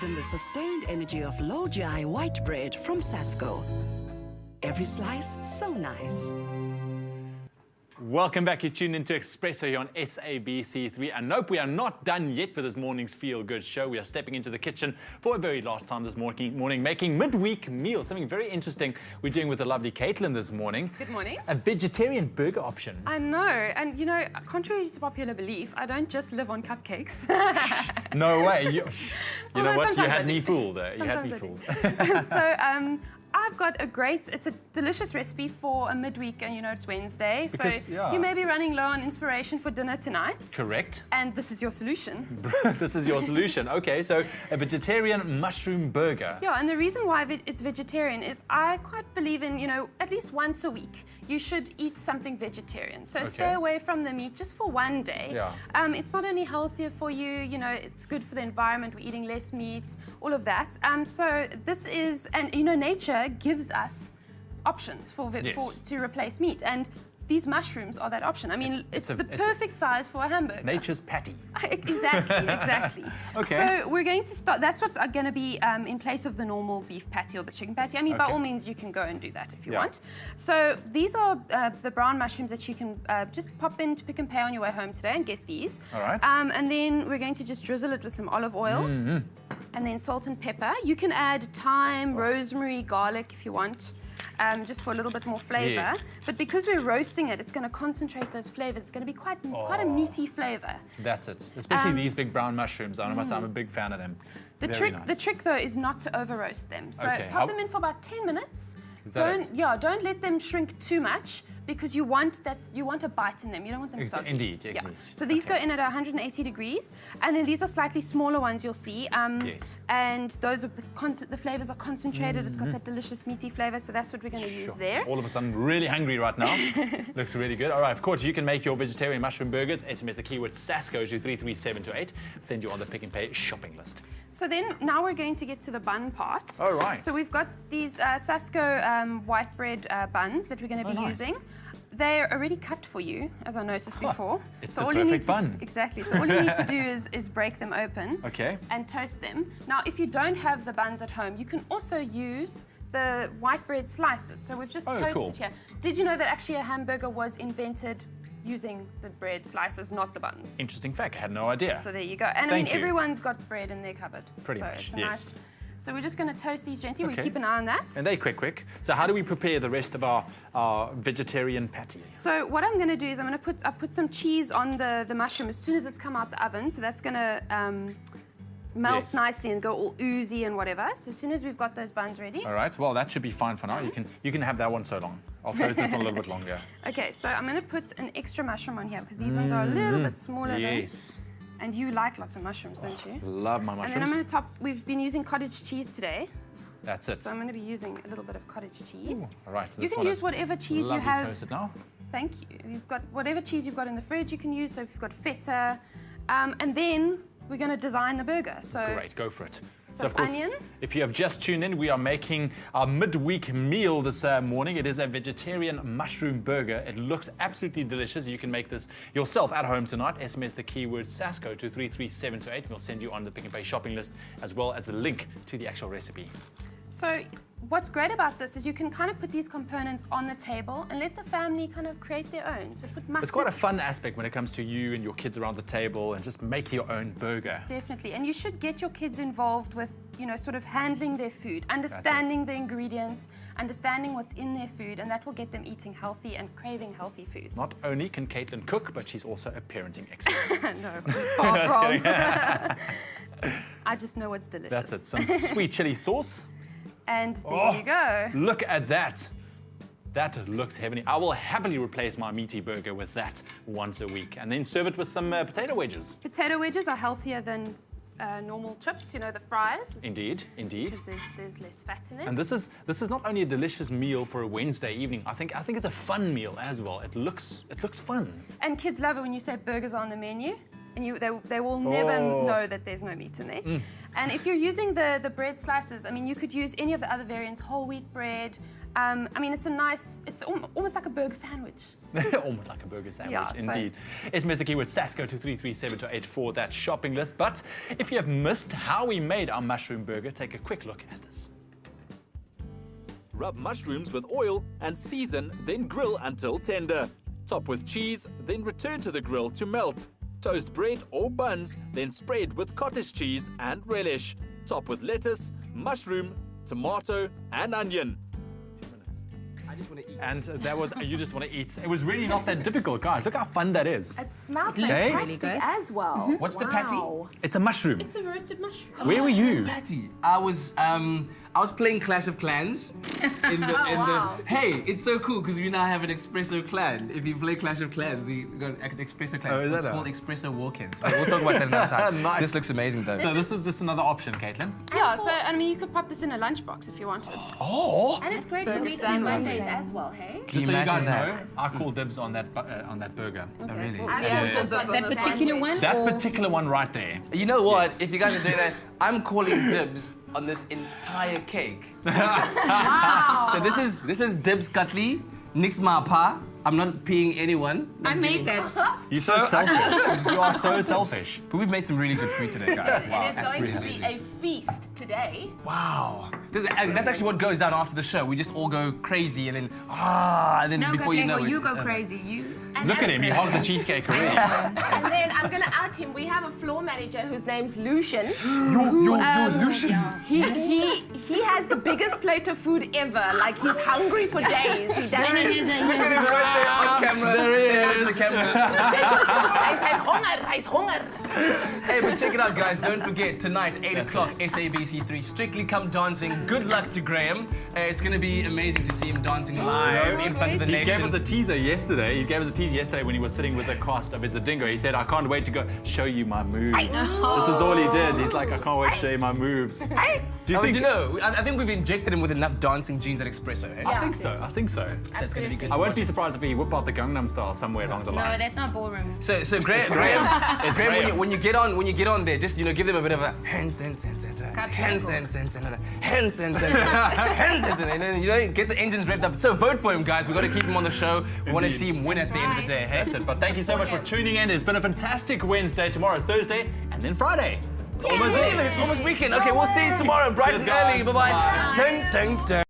than the sustained energy of low-GI white bread from Sasko. Every slice so nice. Welcome back. You're tuned into Espresso here on SABC3. And nope, we are not done yet with this morning's Feel Good show. We are stepping into the kitchen for a very last time this morning making midweek meals. Something very interesting we're doing with the lovely Caitlin this morning. Good morning. A vegetarian burger option. I know. And, you know, contrary to popular belief, I don't just live on cupcakes. No way. You know what? You Sometimes had I me do. fooled there. You had Sometimes me I fooled. do. So, I've got it's a delicious recipe for a midweek, and you know it's Wednesday, Because, so yeah. you may be running low on inspiration for dinner tonight. Correct. And this is your solution. This is your solution. Okay, so a vegetarian mushroom burger. Yeah, and the reason why it's vegetarian is I quite believe in, you know, at least once a week you should eat something vegetarian. So stay away from the meat just for one day. Yeah. It's not only healthier for you, you know, it's good for the environment. We're eating less meat, all of that. So this is, and you know, nature gives us options to replace meat, and these mushrooms are that option. I mean, it's the perfect size for a hamburger. Nature's patty. Exactly. Okay. So we're going to start. That's what's going to be in place of the normal beef patty or the chicken patty. I mean, by all means, you can go and do that if you want. So these are the brown mushrooms that you can just pop into Pick and Pay on your way home today and get these. All right. And then we're going to just drizzle it with some olive oil. And then salt and pepper. You can add thyme, rosemary, garlic if you want. Just for a little bit more flavour. Yes. But because we're roasting it, it's going to concentrate those flavours. It's going to be quite a meaty flavour. That's it. Especially these big brown mushrooms. I'm a big fan of them. The trick though is not to over roast them. So pop them in for about 10 minutes. Don't let them shrink too much, because you want a bite in them. You don't want them soggy. Indeed. Yeah. So these go in at 180 degrees, and then these are slightly smaller ones you'll see. Yes. And those are the flavors are concentrated. It's got that delicious meaty flavor, so that's what we're going to use there. All of a sudden, really hungry right now. Looks really good. All right, of course, you can make your vegetarian mushroom burgers. SMS the keyword Sasko to 33728. Send you on the Pick and Pay shopping list. So then, now we're going to get to the bun part. All right. So we've got these Sasko white bread buns that we're going to be using. They're already cut for you, as I noticed before. It's so the all perfect you need bun. Exactly. So all you need to do is break them open. Okay. And toast them. Now, if you don't have the buns at home, you can also use the white bread slices. So we've just toasted here. Did you know that actually a hamburger was invented using the bread slices, not the buns? Interesting fact. I had no idea. So there you go. And I mean, everyone's got bread in their cupboard. Pretty so much, it's a yes. So we're just going to toast these gently. We keep an eye on that. And they're quick. So how do we prepare the rest of our vegetarian patty? So what I'm going to do is I've put some cheese on the mushroom as soon as it's come out the oven. So that's going to melt nicely and go all oozy and whatever. So as soon as we've got those buns ready. All right. Well, that should be fine for now. You can have that one so long. I'll toast this one a little bit longer. Okay. So I'm going to put an extra mushroom on here because these ones are a little bit smaller. Yes. And you like lots of mushrooms, don't you? Love my mushrooms. And then I'm going to we've been using cottage cheese today. That's it. So I'm going to be using a little bit of cottage cheese. All right. So you can use whatever cheese you have. Toasted now. Thank you. You've got whatever cheese you've got in the fridge you can use. So if you've got feta. And then we're going to design the burger. So great, go for it. So of course, onion. If you have just tuned in, we are making our midweek meal this morning. It is a vegetarian mushroom burger. It looks absolutely delicious. You can make this yourself at home tonight. SMS the keyword Sasko to 33728. We'll send you on the Pick and Pay shopping list, as well as a link to the actual recipe. So what's great about this is you can kind of put these components on the table and let the family kind of create their own. So put mustard. It's quite a fun aspect when it comes to you and your kids around the table and just make your own burger. Definitely. And you should get your kids involved with, you know, sort of handling their food, understanding the ingredients, understanding what's in their food, and that will get them eating healthy and craving healthy foods. Not only can Caitlin cook, but she's also a parenting expert. No, far from. I just know what's delicious. That's it. Some sweet chili sauce. And there you go. Look at that. That looks heavenly. I will happily replace my meaty burger with that once a week and then serve it with some potato wedges. Potato wedges are healthier than normal chips, you know, the fries. Indeed. Because there's less fat in it. And this is not only a delicious meal for a Wednesday evening. I think it's a fun meal as well. It looks fun. And kids love it when you say burgers are on the menu. and they will never know that there's no meat in there. And if you're using the bread slices, I mean, you could use any of the other variants, whole wheat bread. I mean, it's almost like a burger sandwich. Almost like a burger sandwich, Yeah, so- indeed. SMS the keyword Sasko to 3372 for that shopping list. But if you have missed how we made our mushroom burger, take a quick look at this. Rub mushrooms with oil and season, then grill until tender. Top with cheese, then return to the grill to melt. Toast bread or buns, then spread with cottage cheese and relish. Top with lettuce, mushroom, tomato, and onion. And that was, you just want to eat. It was really not that difficult, guys. Look how fun that is. It smells Okay. fantastic Really good. as well. What's the patty? It's a mushroom. It's a roasted mushroom. Where were you? Patty. I was playing Clash of Clans. Hey, it's so cool because we now have an espresso clan. If you play Clash of Clans, you got an espresso clan. Oh, is It's that called espresso walk-ins. We'll talk about that another time. Nice. This looks amazing though. So this is just another option, Caitlin. Yeah, so I mean, you could pop this in a lunchbox if you wanted. And it's great for weekly Mondays as well, hey? Can Just you so you imagine guys that? know, I call dibs on that burger. Oh, really? That particular one? That or- particular one right there. You know what? Yes. If you guys are doing that, I'm calling dibs on this entire cake. So this is dibs cutlery, nix mapa. I'm not peeing anyone. I made that. You're so selfish. You are so selfish. But we've made some really good food today, guys. Wow, It is that's going really to be amazing. a feast today. Wow. That's actually what goes down after the show. We just all go crazy and then No, before you know it. you go it's over. crazy. You. Look at him, he hogged the cheesecake already. And then I'm going to out him. We have a floor manager whose name's Lucian. Lucian. He has the biggest plate of food ever. Like, he's hungry for days. He does. And it is On camera. There he is. The camera. He's hunger. Hey, but check it out, guys. Don't forget, tonight, 8 o'clock, SABC3. Strictly Come Dancing. Good luck to Graham. It's going to be amazing to see him dancing live in front of the He nation. gave us a teaser yesterday. He gave us a teaser yesterday when he was sitting with the cast of his Dingo. He said, I can't wait to go show you my moves. This is all he did. He's like, I can't wait to show you my moves. Do you think? You know, I think we've injected him with enough dancing genes at Espresso. Eh? I think so. I think so. So it's going to be good I to won't watch. be surprised if he whip out the Gangnam Style somewhere along the No, line. that's not ballroom. So Graham, Graham. Graham, when you get on there, just give them a bit of a hands, and then get the engines revved up. So vote for him, guys. We got to keep him on the show. We want to see him win at the end of the day. Hey? That's it. But thank you so much for tuning in. It's been a fantastic Wednesday. Tomorrow's Thursday, and then Friday. It's almost It's almost weekend. Okay, we'll see you tomorrow, bright Cheers, and early. guys. Bye-bye. Dun, dun, dun.